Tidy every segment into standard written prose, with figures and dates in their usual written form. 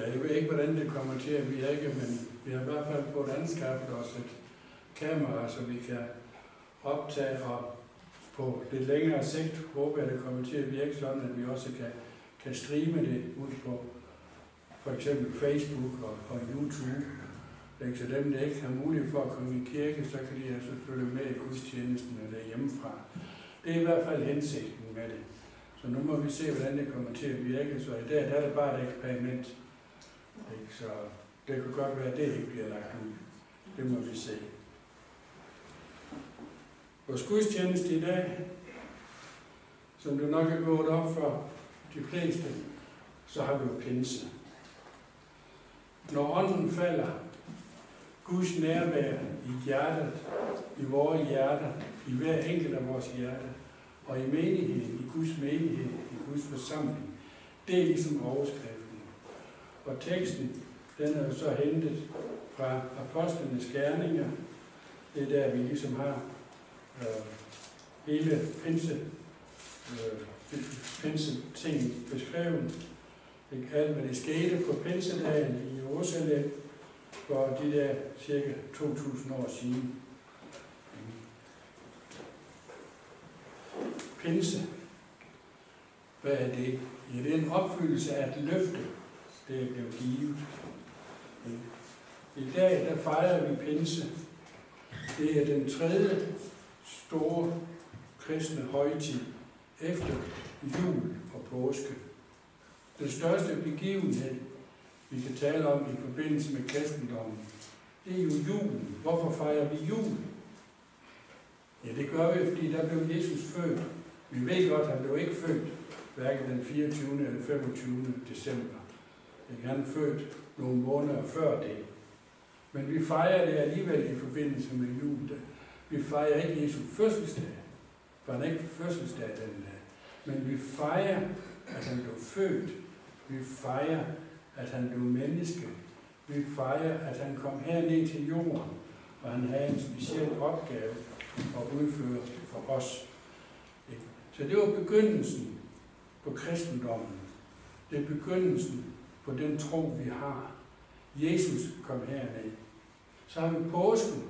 Jeg ved ikke, hvordan det kommer til at virke, men vi har i hvert fald fået anskaffet os et kamera, så vi kan optage, og på lidt længere sigt håber jeg, at det kommer til at virke sådan, at vi også kan streame det ud på for eksempel Facebook og YouTube. Så dem, der ikke har mulighed for at komme i kirke, så kan de altså følge med i gudstjenesten eller hjemmefra. Det er i hvert fald hensigten med det. Så nu må vi se, hvordan det kommer til at virke. Så i dag der er det bare et eksperiment. Så det kan godt være, at det ikke bliver lagt ud. Det må vi se. Vores gudstjeneste i dag, som det nok er gået op for de fleste, så har vi jo pinse. Når ånden falder, Guds nærvær i hjertet, i vores hjerter, i hver enkelt af vores hjerter, og i menigheden, i Guds menighed, i Guds forsamling, det er ligesom overskriften. Og teksten, den er jo så hentet fra apostlenes gerninger. Det er der, vi ligesom har hele pinse-ting beskrevet. Alt, hvad det skete på pinsedagen i Jerusalem for de der cirka 2000 år siden. Pinse. Hvad er det? Ja, det er en opfyldelse af et løfte, det er blevet givet. I dag, der fejrer vi pinse. Det er den tredje store kristne højtid efter jul og påske. Den største begivenhed, vi kan tale om i forbindelse med kristendommen, det er jo julen. Hvorfor fejrer vi jul? Ja, det gør vi, fordi der blev Jesus født. Vi ved godt, at han blev ikke født hverken den 24. eller 25. december. Han er født nogle måneder før det. Men vi fejrer det alligevel i forbindelse med jul. Vi fejrer ikke Jesu fødselsdag, for han er ikke fødselsdag den dag. Men vi fejrer, at han blev født. Vi fejrer, at han blev menneske. Vi fejrer, at han kom herned til jorden, og han havde en speciel opgave at udføre for os. Så det var begyndelsen på kristendommen. Det er begyndelsen på den tro, vi har. Jesus kom herned. Så har vi påsken.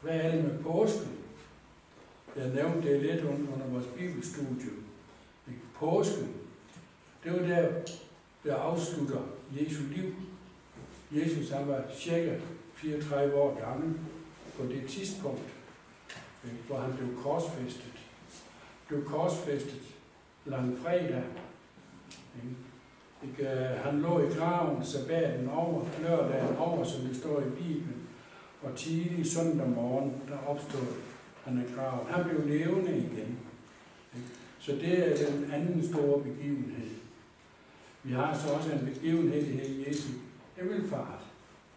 Hvad er det med påsken? Jeg nævnte det lidt under vores bibelstudie. Påsken, det var der afslutter Jesu liv. Jesus han var cirka 34 år gammel på det tidspunkt, hvor han blev korsfæstet. Blev korsfæstet langfredag. Han lå i graven sabbaten over, lørdagen over, som det står i Bibelen, og tidlig søndag morgen, der opstod han af graven. Han blev levende igen. Så det er den anden store begivenhed. Vi har så også en begivenhed i Jesu himmelfart,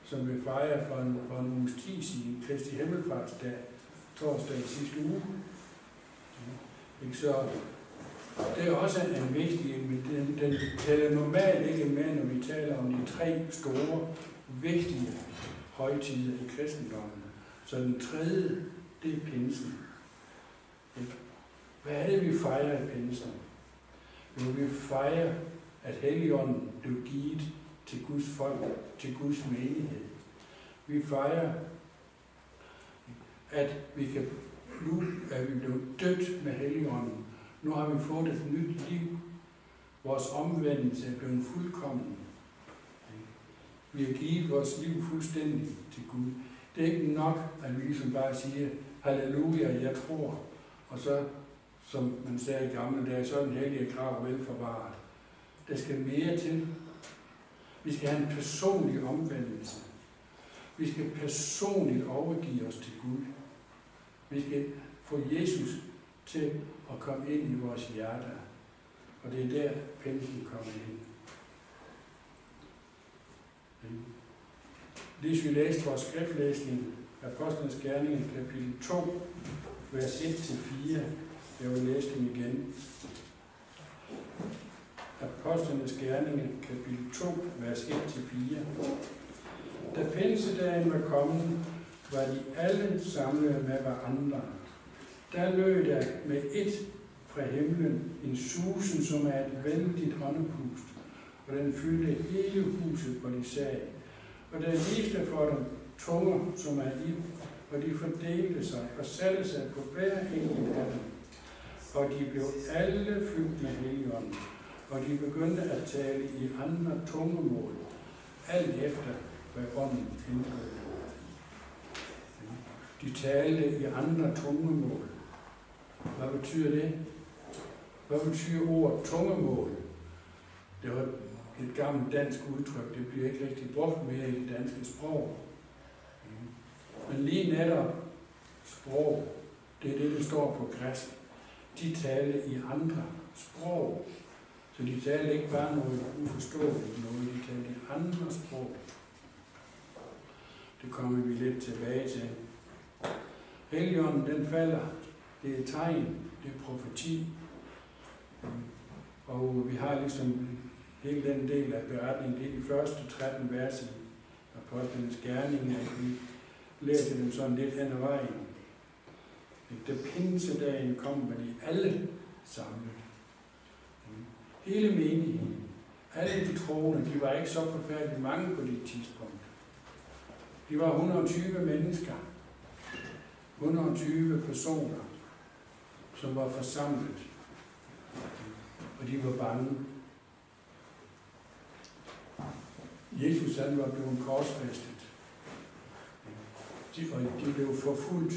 som vi fejrer for en uges tid siden, Kristi himmelfartsdag, torsdag i sidste uge. Så det er også en vigtig, den tæller normalt ikke med, når vi taler om de tre store, vigtige højtider i kristendommen. Så den tredje, det er pinsen. Hvad er det, vi fejrer i pinsen? Jo, vi fejrer, at Helligånden blev givet til Guds folk, til Guds menighed. Vi fejrer, at vi blev døbt med Helligånden. Nu har vi fået et nyt liv. Vores omvendelse er blevet fuldkommen. Vi har givet vores liv fuldstændig til Gud. Det er ikke nok, at vi ligesom bare siger, halleluja, jeg tror, og så, som man sagde i gamle dage, så er den hellige grav velforvaret. Der skal mere til. Vi skal have en personlig omvendelse. Vi skal personligt overgive os til Gud. Vi skal få Jesus til at komme ind i vores hjerter. Og det er der, pinsen kommer ind. Lige vi læste vores skriftlæsning, Apostlenes Gerninger, kapitel 2, vers 1-4. Jeg vil læse dem igen. Apostlenes Gerninger, kapitel 2, vers 1-4. Da pinsedagen var kommet, var de alle samlet med hverandre. Der lød der med et fra himlen en susen, som er et vældigt åndepust, og den fyldte hele huset, hvor de sad. Og der viste for dem tunger, som er ild, og de fordelte sig og satte sig på hver enkelt af dem. Og de blev alle fyldt med Helligånden, og de begyndte at tale i andre tungemål, alt efter hvad ånden indbød. De talte i andre tungemål. Hvad betyder det? Hvad betyder ordet tungemål? Det var et gammelt dansk udtryk, det bliver ikke rigtig brugt mere i det danske sprog. Men lige netop sprog, det er det, der står på græsk. De talte i andre sprog. Så de talte ikke bare noget uforståeligt, noget, de talte i andre sprog. Det kommer vi lidt tilbage til. Helligånden, den falder. Det er tegn, det er profeti. Og vi har ligesom hele den del af beretningen, det er de første 13 vers i Apostlenes Gerninger, at vi læser dem sådan lidt hen ad vejen. Da pinsedagen kom, var de alle samlet. Hele menigheden, alle de troende, de var ikke så forfærdeligt mange på det tidspunkt. De var 120 mennesker, 120 personer, som var forsamlet, og de var bange. Jesus, han var blevet korsfæstet, og de blev forfulgt.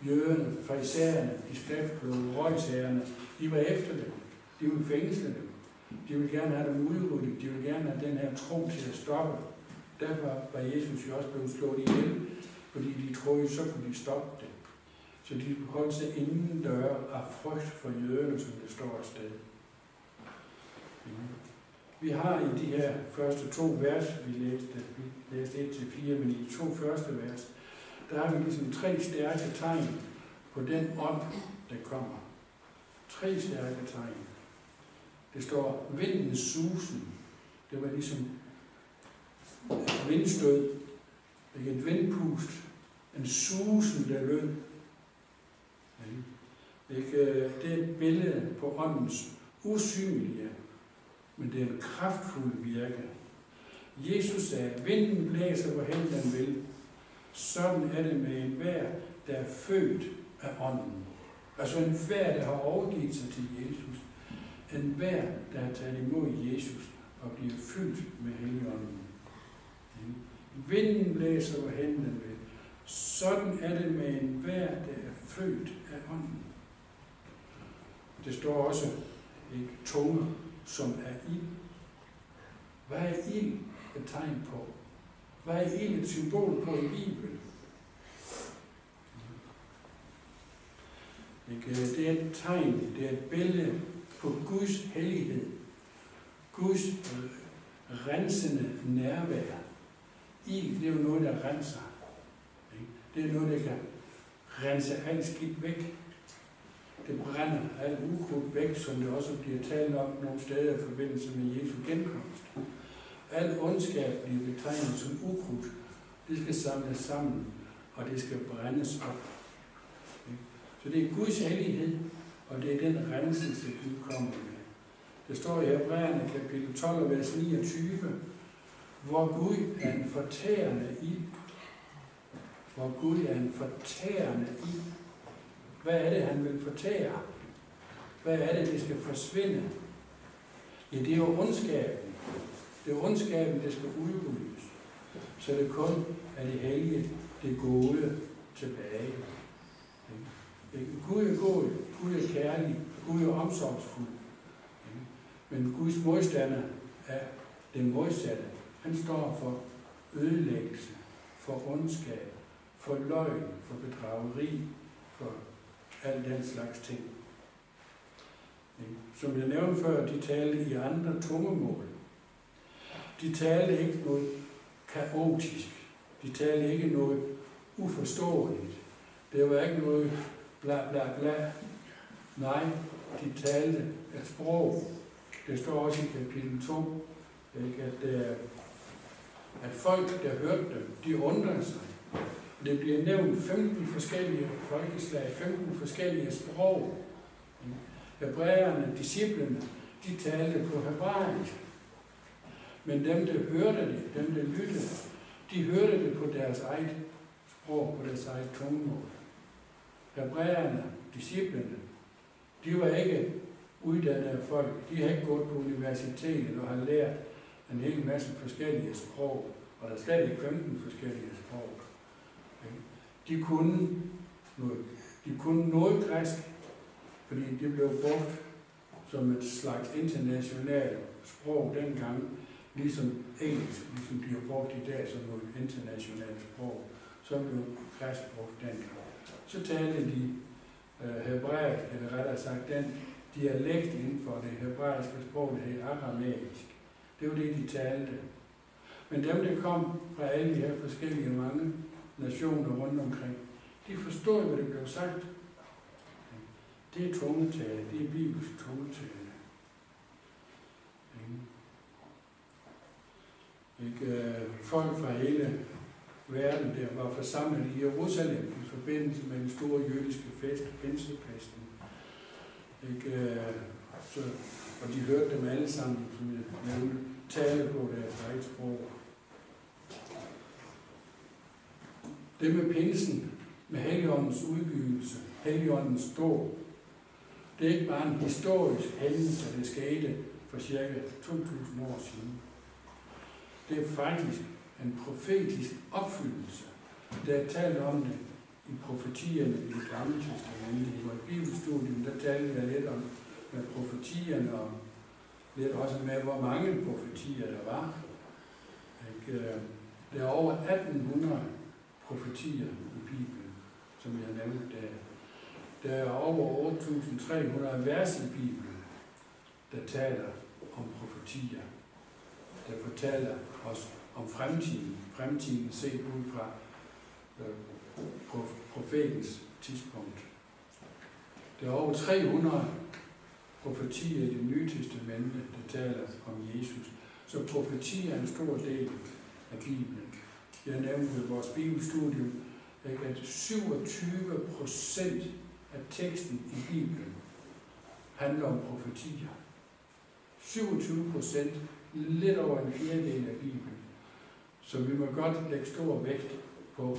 Jøderne, farisæerne, de skriftkloge, røgshærerne, de var efter dem. De ville fængsle dem. De ville gerne have dem udryddet. De ville gerne have den her tro til at stoppe. Derfor var Jesus jo også blevet slået ihjel, fordi de troede, så kunne de stoppe det. Så de holdt sig inden døre af frygt for jøderne, som det står et sted. Vi har i de her første 2 vers, vi læste 1-4, men i de 2 første vers, der har vi ligesom 3 stærke tegn på den ånd, der kommer. 3 stærke tegn. Det står vindens susen. Det var ligesom et vindstød, ikke et vindpust, en susen, der lød. Det er et billede på åndens usynlige, men det er en kraftfuld virke. Jesus sagde, at vinden blæser, hvorhen den vil. Sådan er det med enhver, der er født af ånden. Altså enhver, der har overgivet sig til Jesus. Enhver, der har taget imod Jesus og bliver fyldt med Helligånden. Vinden blæser, hvorhen den vil. Sådan er det med enhver, der er født af ånden. Det står også et tunge, som er ild. Hvad er ild et tegn på? Hvad er ild et symbol på i Bibelen? Det er et tegn, det er et billede på Guds hellighed. Guds rensende nærvær. Ild, det er jo noget, der renser. Det er noget, der kan rense alt skidt væk. Det brænder alt ukrudt væk, som det også bliver talt om nogle steder i forbindelse med Jesu genkomst. Al ondskab bliver betegnet som ukrudt. Det skal samles sammen, og det skal brændes op. Så det er Guds hellighed, og det er den renselse, Gud kommer med. Det står i Hebræerne kapitel 12, vers 29, hvor Gud er en fortærende ild. Hvor Gud er en fortærende ild. Hvad er det, han vil fortære? Hvad er det, det skal forsvinde? Ja, det er jo ondskaben. Det er ondskaben, det skal udryddes. Så det kun er det hellige, det gode tilbage. Gud er god, Gud er kærlig, Gud er omsorgsfuld. Men Guds modstander er det modsatte. Han står for ødelæggelse, for ondskab, for løgn, for bedrageri, for al den slags ting. Som jeg nævnte før, de talte i andre tungemål. De talte ikke noget kaotisk. De talte ikke noget uforståeligt. Det var ikke noget bla bla bla. Nej, de talte et sprog. Det står også i kapitel 2, at folk, der hørte dem, de undrede sig. Det bliver nævnt 15 forskellige folkeslag, 15 forskellige sprog. Hebræerne, disciplene, de talte på hebraisk. Men dem, der hørte det, dem, der lyttede, de hørte det på deres eget sprog, på deres eget tungemål. Hebræerne, disciplene, de var ikke uddannede folk. De har ikke gået på universitetet og har lært en hel masse forskellige sprog, og der er slet ikke 15 forskellige sprog. De kunne noget græsk, fordi det blev brugt som et slags internationalt sprog dengang, ligesom engelsk, ligesom de har brugt i dag som noget internationalt sprog. Så blev græsk brugt dengang. Så talte de hebræisk, eller rettere sagt den dialekt inden for det hebraiske sprog, det hed aramæisk. Det var det, de talte. Men dem, der kom fra alle de her forskellige mange nationer rundt omkring, de forstod, hvad det blev sagt. Det er tungetale, det er bibelsk tungetale. Folk fra hele verden der var forsamlet i Jerusalem i forbindelse med den store jødiske fest, Pinsepesten. Og de hørte dem alle sammen, som jeg nævnte, tale på deres eget sprog. Det med pinsen, med Helligåndens udgivelse, Helligåndens dåb, det er ikke bare en historisk hændelse, det skete for ca. 2000 år siden. Det er faktisk en profetisk opfyldelse. Der er talt om det i profetierne i det gamle testamente. I vores bibelstudium, der talte jeg lidt om med profetierne, og lidt også med, hvor mange profetier der var. Der er over 1800 profetier i Bibelen, som jeg nævnte der. Der er over 8.300 vers i Bibelen, der taler om profetier, der fortæller os om fremtiden. Fremtiden set ud fra profetens tidspunkt. Der er over 300 profetier i det nye testamente, der taler om Jesus. Så profetier er en stor del af Bibelen. Jeg nævnte i vores bibelstudium, at 27% af teksten i Bibelen handler om profetier. 27%, lidt over en fjerdedel af Bibelen. Så vi må godt lægge stor vægt på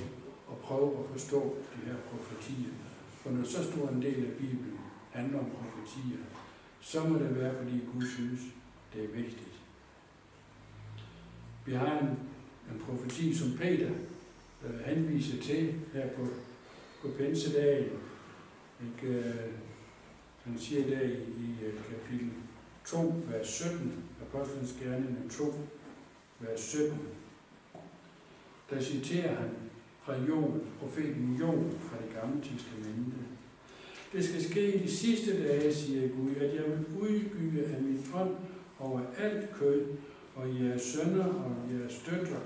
at prøve at forstå de her profetier. For når så stor en del af Bibelen handler om profetier, så må det være, fordi Gud synes, det er vigtigt. Vi har en profeti, som Peter henviser til her på pinsedagen. Han siger der i kapitel 2, vers 17, Apostlenes Gerninger 2, vers 17. Der citerer han fra Joel, profeten Joel fra det gamle testamente. Det skal ske i de sidste dage, siger Gud, at jeg vil udgyde af min ånd over alt kød, og jeres sønner og jeres døtre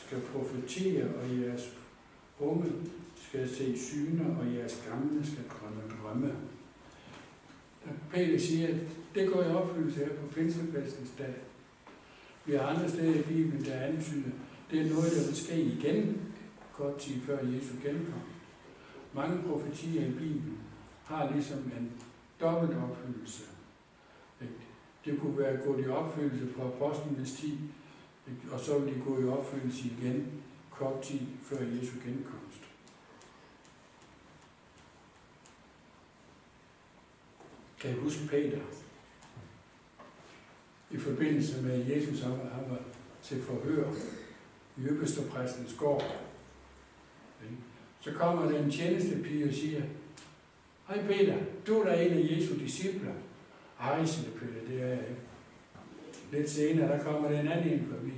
skal profetere, og jeres unge skal se syner, og jeres gamle skal drømme. Peter siger, at det går i opfyldelse her på Pinsefestens dag. Vi har andre steder i Bibelen, der antyder, det er noget, der vil ske igen, kort tid før Jesu genkomst. Mange profetier i Bibelen har ligesom en dobbelt opfyldelse. Det kunne være gået i opfyldelse på apostlenes tid, og så vil de gå i opfyldelse igen kort tid før Jesu genkomst. Kan I huske Peter? I forbindelse med Jesus, han var til forhør i ypperstepræstens gård. Så kommer der en tjenestepige og siger, hej Peter, du er da en af Jesu discipler. Ej, siger Peter, det er jeg ikke. Lidt senere, der kommer der en anden ind forbi.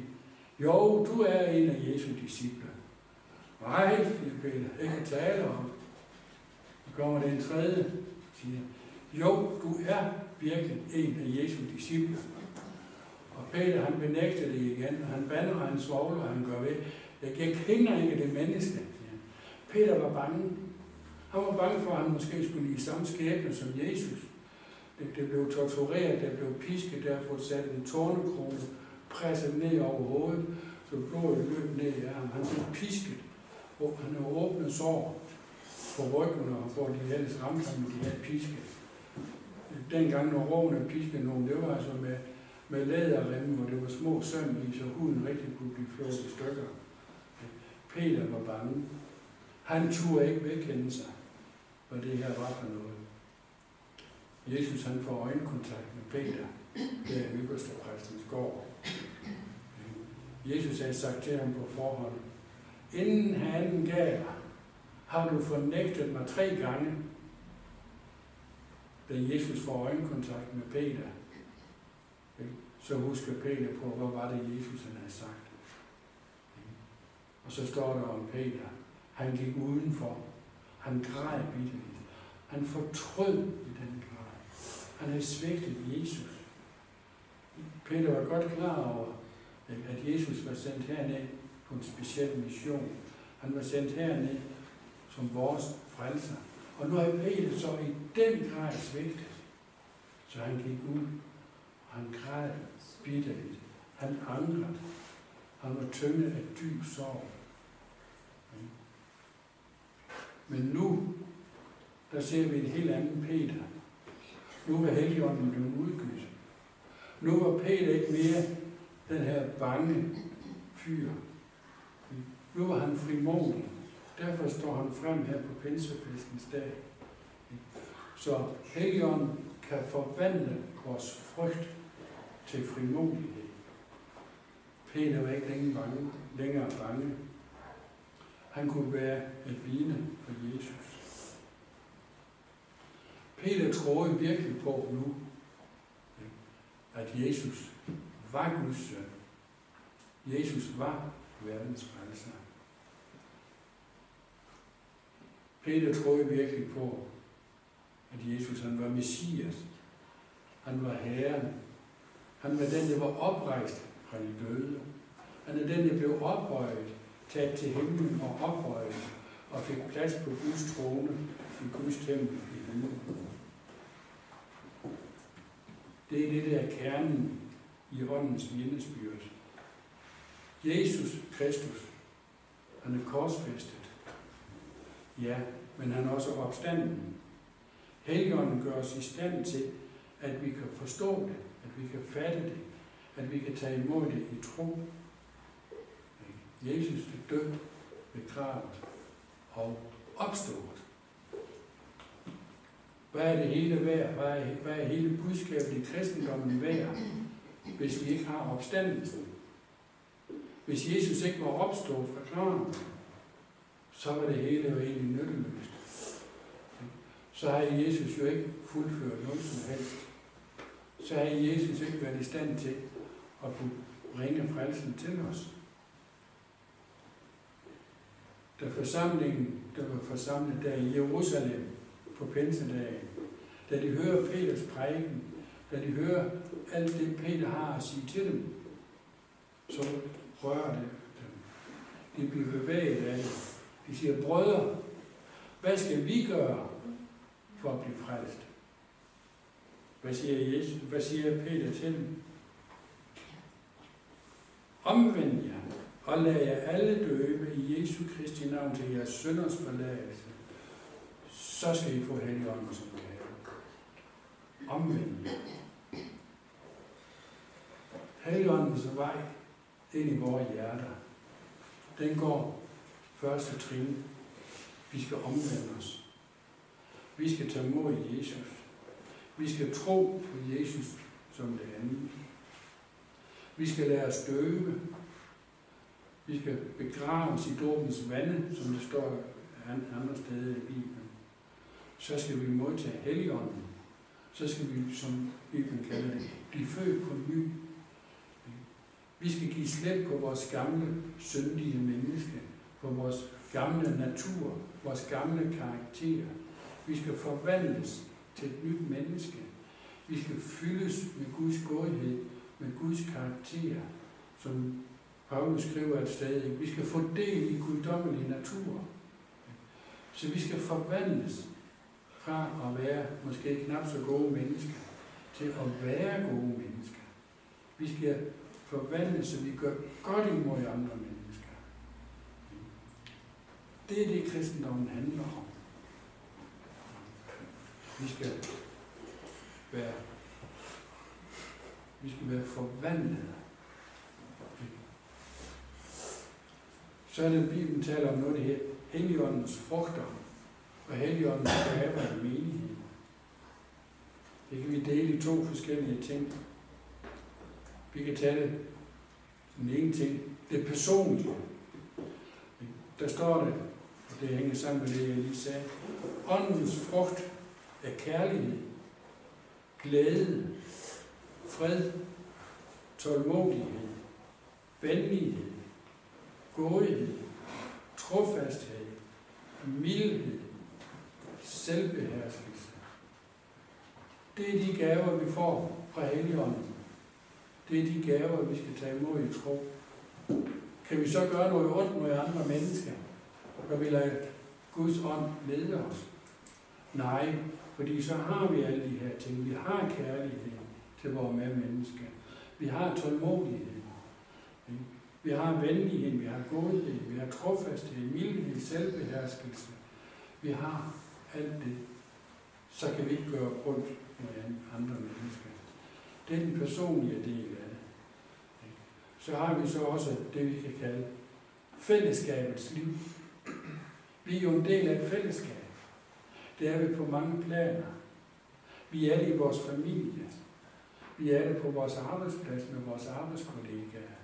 Jo, du er en af Jesu discipler. Nej, siger Peter, ikke tale om. Så kommer der en tredje, siger, jo, du er virkelig en af Jesu discipler. Og Peter, han benægter det igen, og han bander, og han svogler, og han gør ved. Jeg kender ikke det menneske, siger han. Peter var bange. Han var bange for, at han måske skulle lide samme skæbne som Jesus. Det blev tortureret, det blev pisket, derfor sat en tornekrone, presset ned over hovedet, så blodet løb ned i ham. Han blev pisket, og han havde åbnet sår på ryggen, og hvor de ellers ramte ham, de havde pisket. Dengang, når romerne piskede nogen, det var altså med læderremme, hvor det var små søm i, så huden rigtig kunne blive flået i stykker. Peter var bange. Han turde ikke vedkende sig, hvad det her var for noget. Jesus han får øjenkontakt med Peter, der i ypperstepræstens gård. Jesus havde sagt til ham på forhånd, inden hanen gav dig, har du fornægtet mig 3 gange. Da Jesus får øjenkontakt med Peter, så husker Peter på, hvad var det Jesus han havde sagt. Og så står der om Peter, han gik udenfor, han græd bitterligt, han fortrød i den grad. Han havde svigtet Jesus. Peter var godt klar over, at Jesus var sendt herned på en speciel mission. Han var sendt herned som vores frelser. Og nu er Peter så i den grad svigtet, så han gik ud, og han græd bitterligt. Han angrede. Han var tynget af dyb sorg. Men nu, der ser vi en helt anden Peter. Nu var Helligånden blevet udgivet. Nu var Peter ikke mere den her bange fyr. Nu var han frimodig. Derfor står han frem her på pinsefestens dag. Så Helligånden kan forvandle vores frygt til frimodighed. Peter var ikke længere bange. Han kunne være et vidne for Jesus. Peter troede virkelig på nu, at Jesus var Guds søn. Jesus var verdens frelser. Peter troede virkelig på, at Jesus han var Messias. Han var Herren. Han var den, der var oprejst fra de døde. Han er den, der blev ophøjet, taget til himlen og ophøjet, og fik plads på Guds trone i Guds tempel i himlen. Det er det, der er kernen i åndens vidnesbyrd. Jesus Kristus, han er korsfæstet. Ja, men han er også opstanden. Helligånden gør os i stand til, at vi kan forstå det, at vi kan fatte det, at vi kan tage imod det i tro. Jesus er død, begravet og opstået. Hvad er det hele værd? Hvad er hele budskabet i kristendommen værd, hvis vi ikke har opstandelsen? Hvis Jesus ikke var opstået fra graven, så var det hele jo egentlig nytteløst. Så havde Jesus jo ikke fuldført noget som helst. Så havde Jesus ikke været i stand til at kunne bringe frelsen til os. Da forsamlingen, der var forsamlet der i Jerusalem på pinsedagen, da de hører Peters prædiken, da de hører alt det, Peter har at sige til dem, så rører det dem. De bliver bevæget af det. De siger, brødre, hvad skal vi gøre for at blive frelst? Hvad siger Jesus? Hvad siger Peter til dem? Omvend jer, og lad jer alle døbe i Jesu Kristi navn til jeres synders forladelse. Så skal I få Helligånden som gave. Omvend jer. Helligåndens vej ind i vores hjerter, den går første trin. Vi skal omvende os. Vi skal tage mod Jesus. Vi skal tro på Jesus som det andet. Vi skal lade os døbe. Vi skal begraves i dåbens vande, som det står andre steder i Bibelen. Så skal vi modtage Helligånden. Så skal vi, som Bibelen kalder det, blive født på ny. Vi skal give slip på vores gamle, syndige menneske, på vores gamle natur, vores gamle karakter. Vi skal forvandles til et nyt menneske. Vi skal fyldes med Guds godhed, med Guds karakter, som Paulus skriver et sted. Vi skal få del i guddommelig natur. Så vi skal forvandles fra at være måske knap så gode mennesker, til at være gode mennesker. Vi skal forvandles, så vi gør godt imod andre mennesker. Det er det, kristendommen handler om. Vi skal være Vi skal være forvandlet. Så er det, Bibelen taler om noget, det her Helligåndens frugter og Helligåndens gaver i menigheden. Det kan vi dele i 2 forskellige ting. Vi kan tage det som en ting. Det personlige. Der står det, og det hænger sammen med det, jeg lige sagde. Åndens frugt er kærlighed, glæde, fred, tålmodighed, venlighed, godhed, trofasthed, mildhed, selvbeherskelse. Det er de gaver, vi får fra Helligånden. Det er de gaver, vi skal tage imod i tro. Kan vi så gøre noget ondt mod andre mennesker, og vi lader Guds ånd lede os? Nej, fordi så har vi alle de her ting. Vi har kærlighed til vores medmennesker. Vi har tålmodighed. Vi har venlighed, vi har godhed, vi har trofasthed, mildhed, selvbeherskelse. Vi har alt det. Så kan vi ikke gøre ondt mod andre mennesker. Det er den personlige del af det. Så har vi så også det, vi kan kalde fællesskabets liv. Vi er jo en del af et fællesskab. Det er vi på mange planer. Vi er det i vores familie. Vi er det på vores arbejdsplads med vores arbejdskollegaer.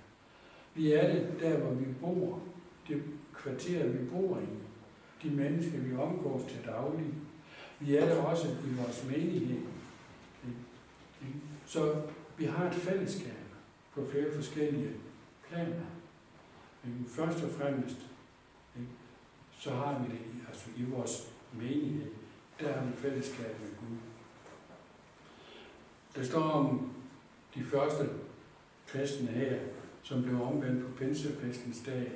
Vi er det der, hvor vi bor. Det kvarter, vi bor i. De mennesker, vi omgås til daglig. Vi er det også i vores menighed. Så vi har et fællesskab på flere forskellige planer. Først og fremmest, så har vi det altså i vores menighed. Der har vi fællesskab med Gud. Der står om de første kristne her, som blev omvendt på pinsefestens dag.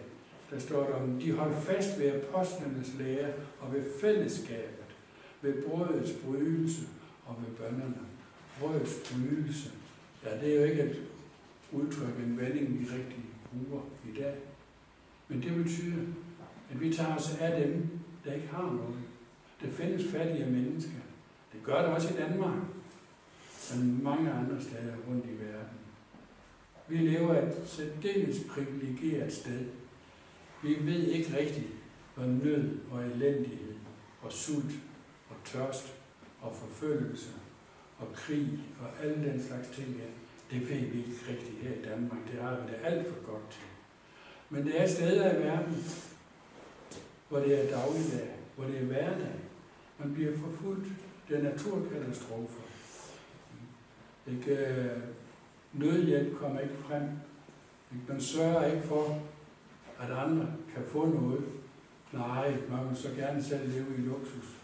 Der står der om, de holdt fast ved apostlenes lære og ved fællesskabet, ved brødets brydelse og ved bønnerne. Brødets brydelse. Ja, det er jo ikke et udtryk, en vending, vi rigtig bruger i dag. Men det betyder, at vi tager os af dem, der ikke har noget. Det findes fattige mennesker. Det gør det også i Danmark, men mange andre steder rundt i verden. Vi lever et særdeles privilegeret sted. Vi ved ikke rigtigt, hvad nød og elendighed og sult og tørst og forfølgelse og krig og alle den slags ting er. Det ved vi ikke rigtigt her i Danmark. Det har vi det alt for godt til. Men det er steder i verden, hvor det er dagligdag, hvor det er hverdag. Man bliver forfulgt. Det er naturkatastrofer. Nødhjælp kommer ikke frem. Man sørger ikke for, at andre kan få noget. Nej, man vil så gerne selv leve i luksus.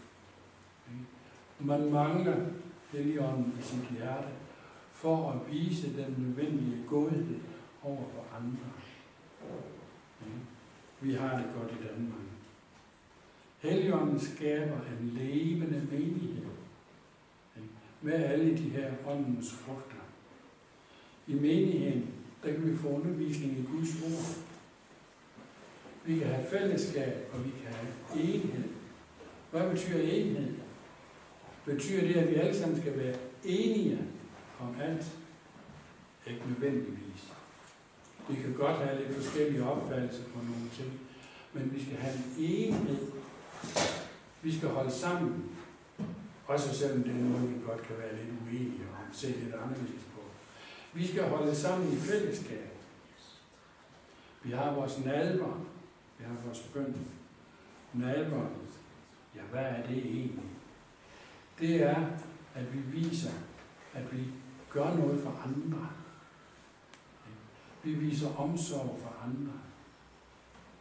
Man mangler Helligånden i sit hjerte for at vise den nødvendige godhed over for andre. Vi har det godt i Danmark. Helligånden skaber en levende menighed med alle de her åndens frugter. I menigheden, der kan vi få undervisning i Guds ord. Vi kan have fællesskab, og vi kan have enhed. Hvad betyder enhed? Betyder det, at vi alle sammen skal være enige om alt? Ikke nødvendigvis. Vi kan godt have lidt forskellige opfattelser på nogle ting, men vi skal have en enhed. Vi skal holde sammen, også selvom det er noget, vi godt kan være lidt uenige om, se lidt anderledes på. Vi skal holde sammen i fællesskab. Vi har vores nadver, vi har vores bøn. Nadver, ja, hvad er det egentlig? Det er, at vi viser, at vi gør noget for andre. Vi viser omsorg for andre.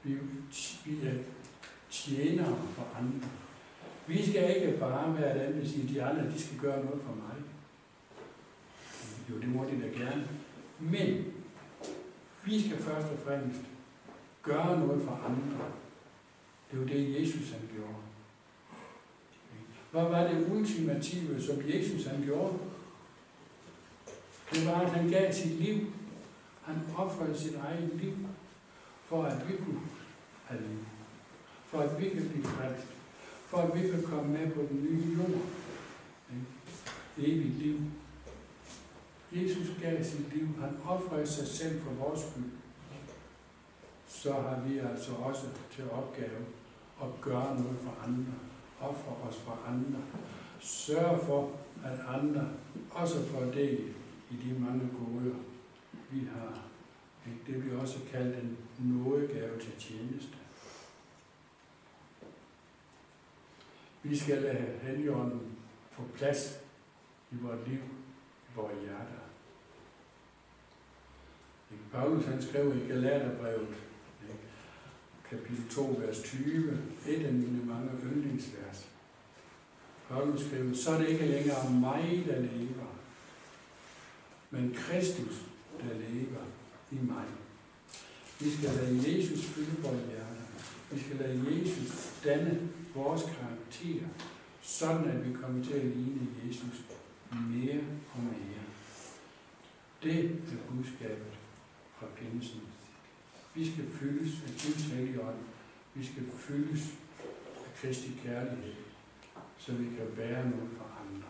Vi er tjenere for andre. Vi skal ikke bare være dem, der siger, at de andre de skal gøre noget for mig. Jo, det må de da gerne. Men vi skal først og fremmest gøre noget for andre. Det er jo det, Jesus han gjorde. Hvad var det ultimative, som Jesus han gjorde? Det var, at han gav sit liv. Han ofrede sit eget liv, for at vi kunne have liv. For at vi kan blive frelst. For at vi kan komme med på den nye jord. Evigt liv. Jesus gav sit liv. Han offrede sig selv for vores skyld. Så har vi altså også til opgave at gøre noget for andre. Ofre os for andre. Sørge for, at andre også får del i de mange goder, vi har. Det bliver også kaldt en nådegave til tjeneste. Vi skal lade Helligånden få plads i vores liv, i vores hjerter. Paulus han skrev i Galaterbrevet, kapitel 2, vers 20, et af mine mange yndlingsvers. Paulus skrev, så er det ikke længere mig, der lever, men Kristus, der lever i mig. Vi skal lade Jesus fylde vores hjerter. Vi skal lade Jesus danne vores karakter, sådan at vi kommer til at ligne Jesus mere og mere. Det er budskabet fra pinsen. Vi skal fyldes af Guds hellige ånd. Vi skal fyldes af Kristi kærlighed, så vi kan være noget for andre.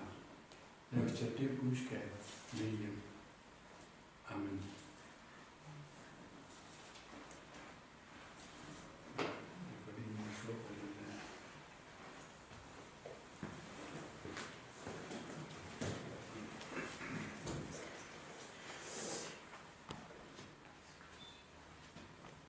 Lad os tage det budskab med hjem. Amen.